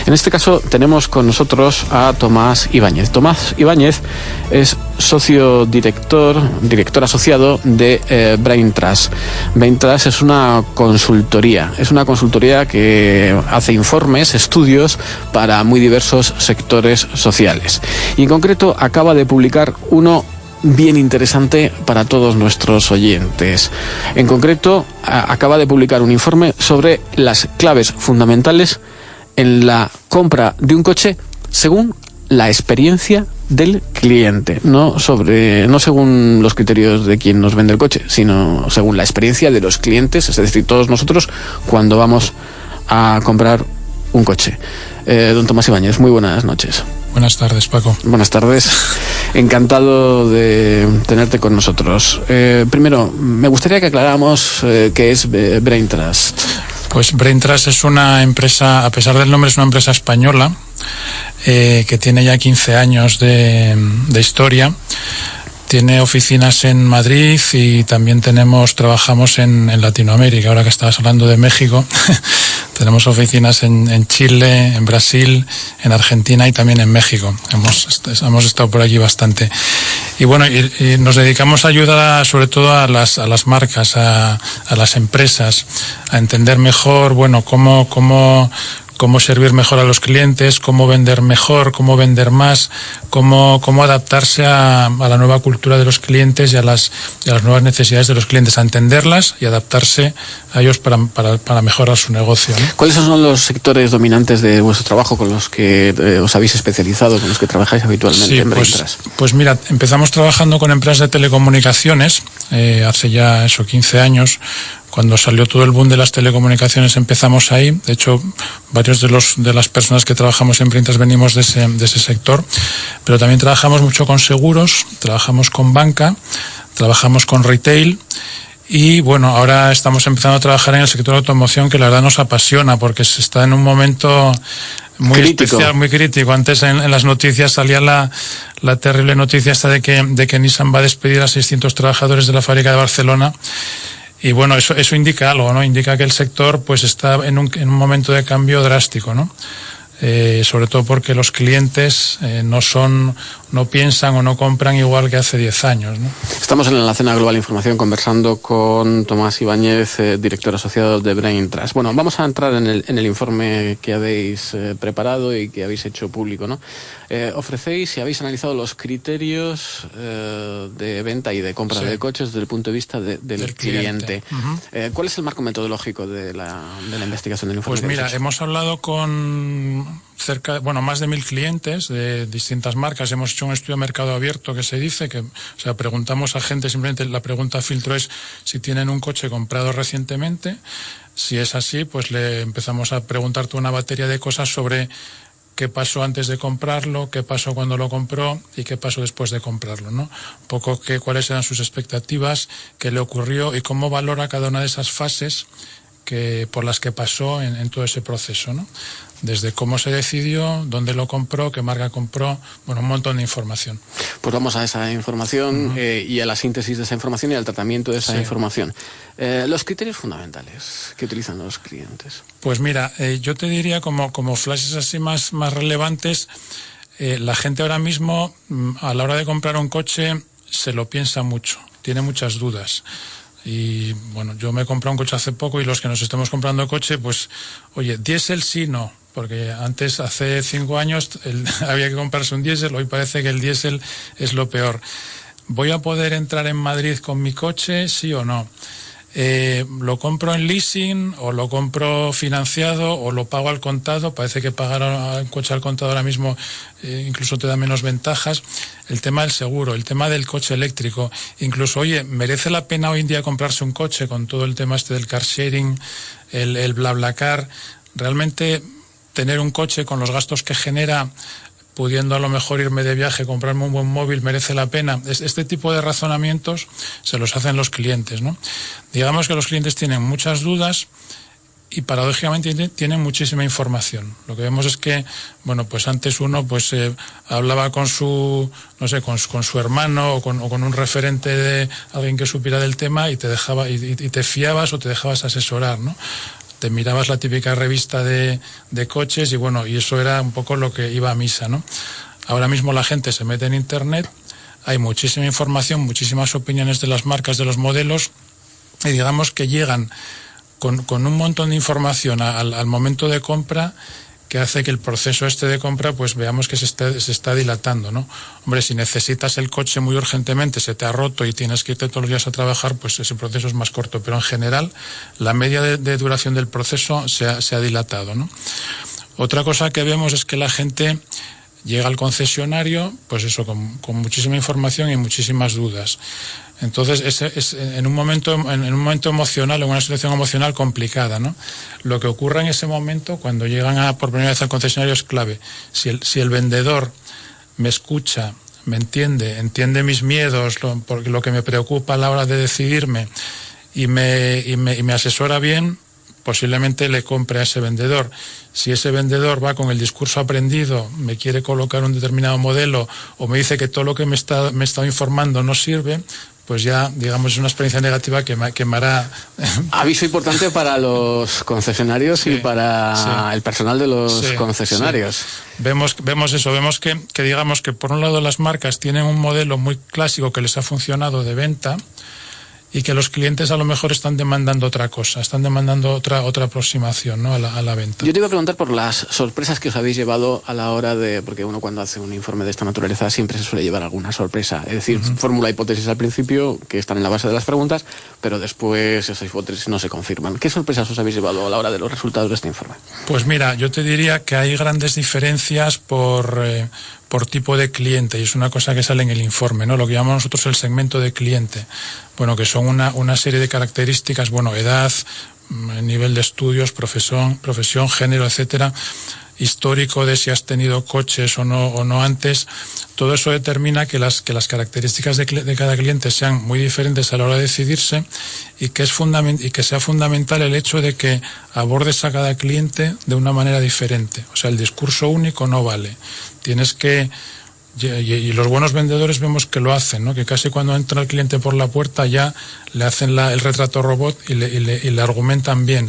En este caso tenemos con nosotros a Tomás Ibáñez. Tomás Ibáñez es director asociado de Braintrust. Braintrust es una consultoría que hace informes, estudios para muy diversos sectores sociales. Y en concreto acaba de publicar uno bien interesante para todos nuestros oyentes. En concreto, acaba de publicar un informe sobre las claves fundamentales en la compra de un coche según la experiencia del cliente, no según los criterios de quien nos vende el coche, sino según la experiencia de los clientes, es decir, todos nosotros cuando vamos a comprar un coche. Don Tomás Ibáñez, muy buenas noches. Buenas tardes, Paco. Buenas tardes. Encantado de tenerte con nosotros. Primero, me gustaría que aclaráramos qué es Braintrust. Pues Braintrust es una empresa, a pesar del nombre, es una empresa española que tiene ya 15 años de historia. Tiene oficinas en Madrid y también trabajamos en Latinoamérica. Ahora que estabas hablando de México, tenemos oficinas en Chile, en Brasil, en Argentina y también en México. Hemos estado por allí bastante. Y bueno, y nos dedicamos a ayudar sobre todo a las marcas, a las empresas, a entender mejor, bueno, cómo servir mejor a los clientes, cómo vender mejor, cómo vender más, cómo adaptarse a la nueva cultura de los clientes y a las nuevas necesidades de los clientes, a entenderlas y adaptarse a ellos para mejorar su negocio, ¿no? ¿Cuáles son los sectores dominantes de vuestro trabajo con los que os habéis especializado, con los que trabajáis habitualmente en Braintrust? Pues mira, empezamos trabajando con empresas de telecomunicaciones hace ya 15 años. Cuando salió todo el boom de las telecomunicaciones empezamos ahí. De hecho, varios de las personas que trabajamos en Braintrust venimos de ese sector. Pero también trabajamos mucho con seguros, trabajamos con banca, trabajamos con retail. Y bueno, ahora estamos empezando a trabajar en el sector de automoción, que la verdad nos apasiona porque se está en un momento muy especial, muy crítico. Antes en las noticias salía la terrible noticia esta de que Nissan va a despedir a 600 trabajadores de la fábrica de Barcelona. Y bueno, eso indica algo, ¿no? Indica que el sector pues está en un momento de cambio drástico, ¿no? Sobre todo porque los clientes no piensan o no compran igual que hace 10 años, ¿no? Estamos en la Cena Global Información conversando con Tomás Ibáñez, director asociado de Braintrust. Bueno, vamos a entrar en el informe que habéis preparado y que habéis hecho público, ¿no? Ofrecéis y habéis analizado los criterios de venta y de compra de coches desde el punto de vista del cliente. Uh-huh. ¿Cuál es el marco metodológico de la investigación del informe? Pues mira, hemos hablado con más de 1.000 clientes de distintas marcas. Hemos hecho un estudio de mercado abierto que se dice preguntamos a gente, simplemente la pregunta filtro es si tienen un coche comprado recientemente. Si es así, pues le empezamos a preguntar toda una batería de cosas sobre qué pasó antes de comprarlo, qué pasó cuando lo compró y qué pasó después de comprarlo, ¿no? Un poco cuáles eran sus expectativas, qué le ocurrió y cómo valora cada una de esas fases por las que pasó en todo ese proceso, ¿no? Desde cómo se decidió, dónde lo compró, qué marca compró, bueno, un montón de información. Pues vamos a esa información y a la síntesis de esa información y al tratamiento de esa información. Los criterios fundamentales que utilizan los clientes. Pues mira, yo te diría como flashes así más relevantes, la gente ahora mismo a la hora de comprar un coche se lo piensa mucho, tiene muchas dudas. Y bueno, yo me he comprado un coche hace poco y los que nos estemos comprando coche, pues, oye, diésel sí, no, porque antes, hace 5 años, había que comprarse un diésel, hoy parece que el diésel es lo peor. ¿Voy a poder entrar en Madrid con mi coche, sí o no? ¿Lo compro en leasing o lo compro financiado o lo pago al contado? Parece que pagar un coche al contado ahora mismo incluso te da menos ventajas. El tema del seguro, el tema del coche eléctrico, incluso, oye, ¿merece la pena hoy en día comprarse un coche con todo el tema del car sharing, el BlaBlaCar? Realmente tener un coche con los gastos que genera, pudiendo a lo mejor irme de viaje, comprarme un buen móvil, merece la pena. Este tipo de razonamientos se los hacen los clientes, ¿no? Digamos que los clientes tienen muchas dudas y paradójicamente tienen muchísima información. Lo que vemos es que, bueno, pues antes uno hablaba con su, no sé, con su hermano o con un referente de alguien que supiera del tema y te dejaba y te fiabas o te dejabas asesorar, ¿no? te mirabas la típica revista de coches y bueno, y eso era un poco lo que iba a misa, ¿no? Ahora mismo la gente se mete en internet, hay muchísima información, muchísimas opiniones de las marcas, de los modelos, y digamos que llegan con un montón de información al momento de compra, que hace que el proceso de compra, pues veamos que se está dilatando, ¿no? Hombre, si necesitas el coche muy urgentemente, se te ha roto y tienes que irte todos los días a trabajar, pues ese proceso es más corto, pero en general la media de duración del proceso se ha dilatado, ¿no? Otra cosa que vemos es que la gente llega al concesionario, pues eso, con muchísima información y muchísimas dudas. Entonces, es en un momento emocional, en una situación emocional complicada, ¿no? Lo que ocurre en ese momento, cuando llegan por primera vez al concesionario, es clave. Si el vendedor me escucha, me entiende mis miedos, lo que me preocupa a la hora de decidirme, y me asesora bien, posiblemente le compre a ese vendedor. Si ese vendedor va con el discurso aprendido, me quiere colocar un determinado modelo o me dice que todo lo que me está informando no sirve, pues ya, digamos, es una experiencia negativa que me hará... Aviso importante para los concesionarios y para el personal de los concesionarios. Sí. Vemos eso, vemos que digamos que por un lado las marcas tienen un modelo muy clásico que les ha funcionado de venta, y que los clientes a lo mejor están demandando otra cosa, están demandando otra aproximación, ¿no?, a la venta. Yo te iba a preguntar por las sorpresas que os habéis llevado a la hora de... Porque uno cuando hace un informe de esta naturaleza siempre se suele llevar alguna sorpresa. Es decir, formula hipótesis al principio que están en la base de las preguntas, pero después esas hipótesis no se confirman. ¿Qué sorpresas os habéis llevado a la hora de los resultados de este informe? Pues mira, yo te diría que hay grandes diferencias por tipo de cliente, y es una cosa que sale en el informe, ¿no? Lo que llamamos nosotros el segmento de cliente. Bueno, que son una serie de características, bueno, edad, nivel de estudios, profesión, género, etcétera, histórico de si has tenido coches o no antes. Todo eso determina que las características de cada cliente sean muy diferentes a la hora de decidirse, y que sea fundamental el hecho de que abordes a cada cliente de una manera diferente. O sea, el discurso único no vale. Tienes que... Y los buenos vendedores vemos que lo hacen, ¿no? Que casi cuando entra el cliente por la puerta ya le hacen el retrato robot y le argumentan bien,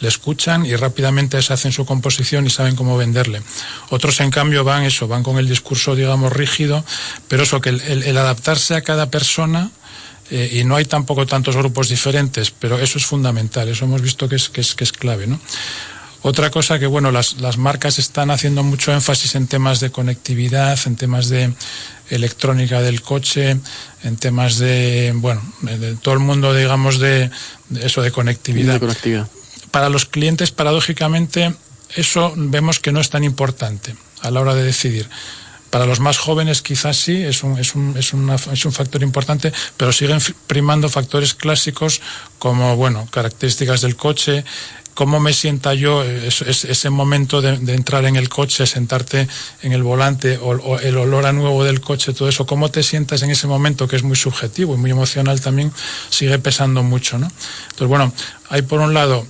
le escuchan y rápidamente se hacen su composición y saben cómo venderle. Otros, en cambio, van con el discurso, digamos, rígido, pero eso, que el adaptarse a cada persona, y no hay tampoco tantos grupos diferentes, pero eso es fundamental, eso hemos visto que es clave, ¿no? Otra cosa que, bueno, las marcas están haciendo mucho énfasis en temas de conectividad, en temas de electrónica del coche, en temas de todo el mundo, digamos, de conectividad. De conectividad. Para los clientes, paradójicamente, eso vemos que no es tan importante a la hora de decidir. Para los más jóvenes quizás sí, es un factor importante, pero siguen primando factores clásicos como, bueno, características del coche, cómo me sienta yo, ese momento de entrar en el coche, sentarte en el volante, o el olor a nuevo del coche, todo eso, cómo te sientas en ese momento, que es muy subjetivo y muy emocional también, sigue pesando mucho, ¿no? Entonces, bueno, hay por un lado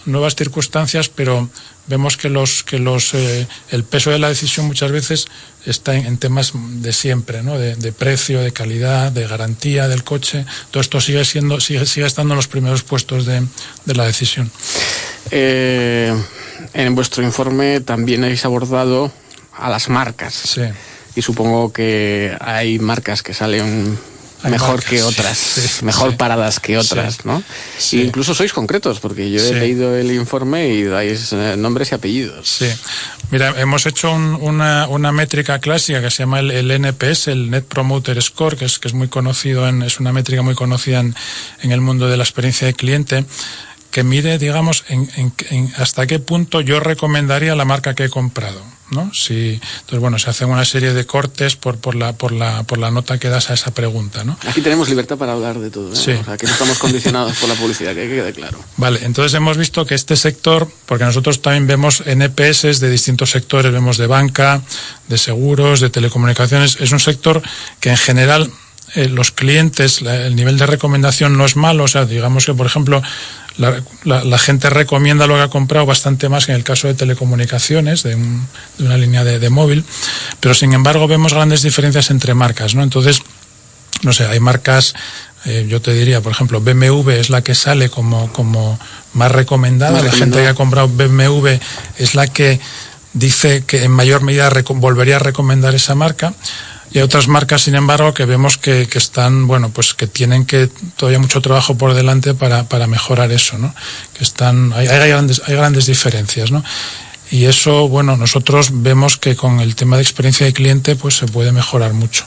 nuevas circunstancias, pero vemos que el peso de la decisión muchas veces está en temas de siempre, ¿no? De precio, de calidad, de garantía del coche. Todo esto sigue estando en los primeros puestos de la decisión. En vuestro informe también habéis abordado a las marcas. Sí. Y supongo que hay marcas que salen mejor que otras, mejor paradas que otras, ¿no? Sí. E incluso sois concretos, porque yo he leído el informe y dais nombres y apellidos. Sí. Mira, hemos hecho una métrica clásica que se llama el NPS, el Net Promoter Score, que es muy conocido, es una métrica muy conocida en el mundo de la experiencia de cliente, que mide, digamos, en hasta qué punto yo recomendaría la marca que he comprado, ¿no? Entonces, bueno, se hacen una serie de cortes por la nota que das a esa pregunta, ¿no? Aquí tenemos libertad para hablar de todo, ¿eh? Sí. O sea, que no estamos condicionados por la publicidad, que quede claro. Vale, entonces hemos visto que este sector, porque nosotros también vemos NPS de distintos sectores, vemos de banca, de seguros, de telecomunicaciones, es un sector que en general los clientes, el nivel de recomendación no es malo, o sea, digamos que, por ejemplo, la gente recomienda lo que ha comprado bastante más que en el caso de telecomunicaciones, de una línea de móvil, pero sin embargo vemos grandes diferencias entre marcas, ¿no? Entonces, no sé, hay marcas Yo te diría, por ejemplo, BMW es la que sale como más recomendada. La gente que ha comprado BMW es la que dice que en mayor medida volvería a recomendar esa marca. Y hay otras marcas, sin embargo, que vemos que están, bueno, pues que tienen todavía mucho trabajo por delante para mejorar eso, ¿no? Hay grandes diferencias, ¿no? Y eso, bueno, nosotros vemos que con el tema de experiencia de cliente, pues se puede mejorar mucho.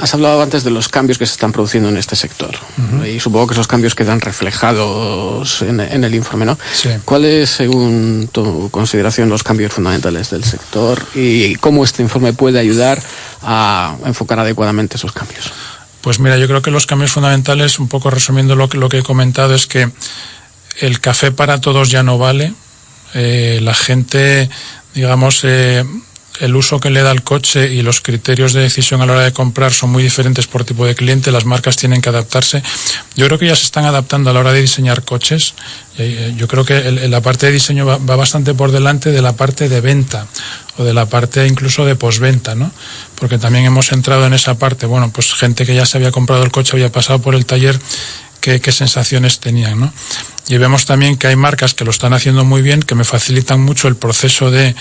Has hablado antes de los cambios que se están produciendo en este sector. Y supongo que esos cambios quedan reflejados en el informe, ¿no? Sí. ¿Cuáles, según tu consideración, los cambios fundamentales del sector y cómo este informe puede ayudar a enfocar adecuadamente esos cambios? Pues mira, yo creo que los cambios fundamentales, un poco resumiendo lo que he comentado, es que el café para todos ya no vale. La gente, digamos, el uso que le da al coche y los criterios de decisión a la hora de comprar son muy diferentes por tipo de cliente. Las marcas tienen que adaptarse. Yo creo que ya se están adaptando a la hora de diseñar coches. Yo creo que la parte de diseño va bastante por delante de la parte de venta o de la parte incluso de postventa, ¿no? Porque también hemos entrado en esa parte. Bueno, pues gente que ya se había comprado el coche, había pasado por el taller, qué sensaciones tenían, ¿no? Y vemos también que hay marcas que lo están haciendo muy bien, que me facilitan mucho el proceso de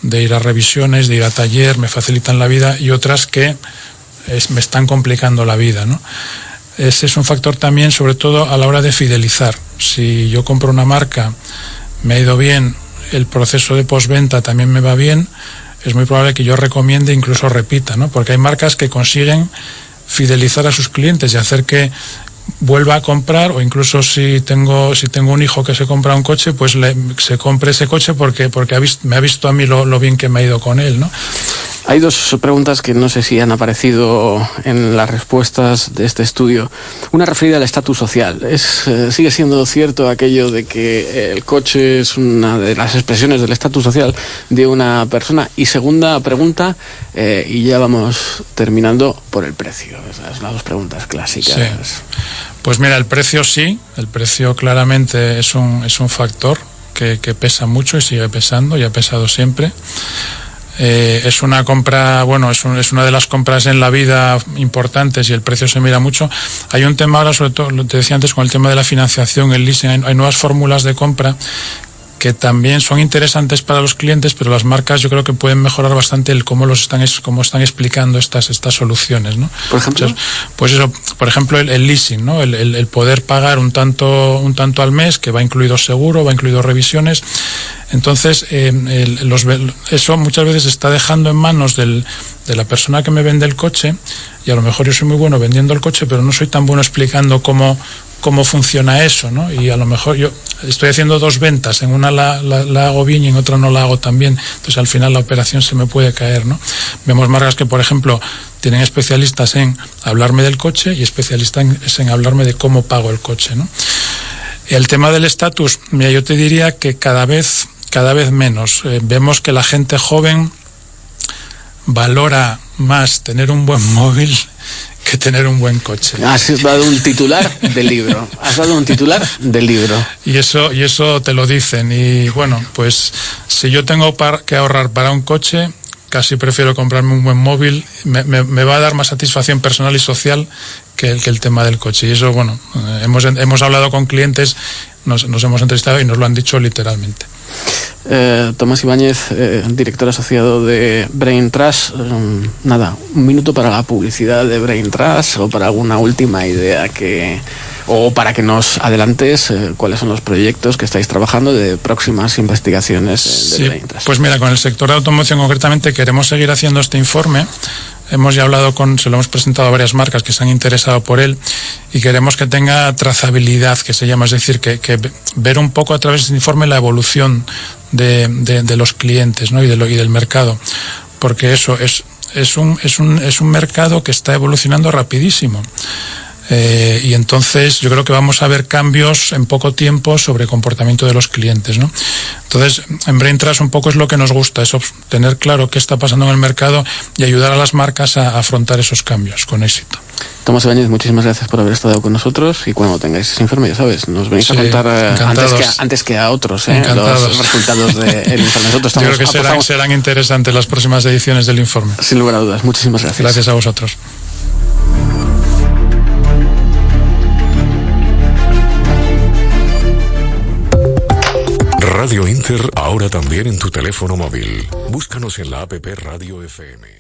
ir a revisiones, de ir a taller, me facilitan la vida, y otras que me están complicando la vida, ¿no? Ese es un factor también, sobre todo a la hora de fidelizar. Si yo compro una marca, me ha ido bien, el proceso de postventa también me va bien, es muy probable que yo recomiende e incluso repita, ¿no? Porque hay marcas que consiguen fidelizar a sus clientes y hacer que vuelva a comprar, o incluso si tengo un hijo que se compra un coche, pues se compre ese coche porque me ha visto a mí lo bien que me ha ido con él, ¿no? Hay dos preguntas que no sé si han aparecido en las respuestas de este estudio. Una referida al estatus social. ¿Sigue siendo cierto aquello de que el coche es una de las expresiones del estatus social de una persona? Y segunda pregunta, y ya vamos terminando, por el precio. Esas son las dos preguntas clásicas. Sí. Pues mira, el precio sí. El precio claramente es un factor que pesa mucho y sigue pesando, y ha pesado siempre. Es una compra, bueno, es una de las compras en la vida importantes, y el precio se mira mucho. Hay un tema ahora, sobre todo, lo te decía antes, con el tema de la financiación, el leasing. Hay nuevas fórmulas de compra que también son interesantes para los clientes, pero las marcas yo creo que pueden mejorar bastante cómo están explicando estas soluciones, ¿no? Por ejemplo, entonces, pues eso, por ejemplo, el leasing, ¿no? El poder pagar un tanto al mes, que va incluido seguro, va incluido revisiones. Entonces, eso muchas veces está dejando en manos de la persona que me vende el coche, y a lo mejor yo soy muy bueno vendiendo el coche, pero no soy tan bueno explicando cómo funciona eso, ¿no? Y a lo mejor yo estoy haciendo dos ventas, en una la hago bien y en otra no la hago tan bien, entonces al final la operación se me puede caer, ¿no? Vemos marcas que, por ejemplo, tienen especialistas en hablarme del coche y especialistas en hablarme de cómo pago el coche, ¿no? El tema del estatus, mira, yo te diría que cada vez menos. Vemos que la gente joven valora más tener un buen móvil que tener un buen coche. Has dado un titular del libro. Y eso te lo dicen. Y bueno, pues si yo tengo que ahorrar para un coche, casi prefiero comprarme un buen móvil. Me va a dar más satisfacción personal y social que el tema del coche. Y eso, bueno, hemos hablado con clientes, nos hemos entrevistado y nos lo han dicho literalmente. Tomás Ibáñez, director asociado de Brain Trust. Nada, un minuto para la publicidad de Brain Trust, o para alguna última idea o para que nos adelantes cuáles son los proyectos que estáis trabajando de próximas investigaciones de Brain Trust. Pues mira, con el sector de automoción concretamente queremos seguir haciendo este informe. Hemos ya hablado se lo hemos presentado a varias marcas que se han interesado por él, y queremos que tenga trazabilidad, que se llama, es decir, que ver un poco a través de este informe la evolución de los clientes, ¿no? y del mercado, porque eso es un mercado que está evolucionando rapidísimo. Y entonces yo creo que vamos a ver cambios en poco tiempo sobre el comportamiento de los clientes, ¿no? Entonces, en Brain Trust un poco es lo que nos gusta, es tener claro qué está pasando en el mercado y ayudar a las marcas a afrontar esos cambios con éxito. Tomás Ibáñez, muchísimas gracias por haber estado con nosotros, y cuando tengáis ese informe, ya sabes, nos venís a contar antes que a otros los resultados del informe. Nosotros yo creo que serán interesantes las próximas ediciones del informe. Sin lugar a dudas, muchísimas gracias. Gracias a vosotros. Radio Inter ahora también en tu teléfono móvil. Búscanos en la app Radio FM.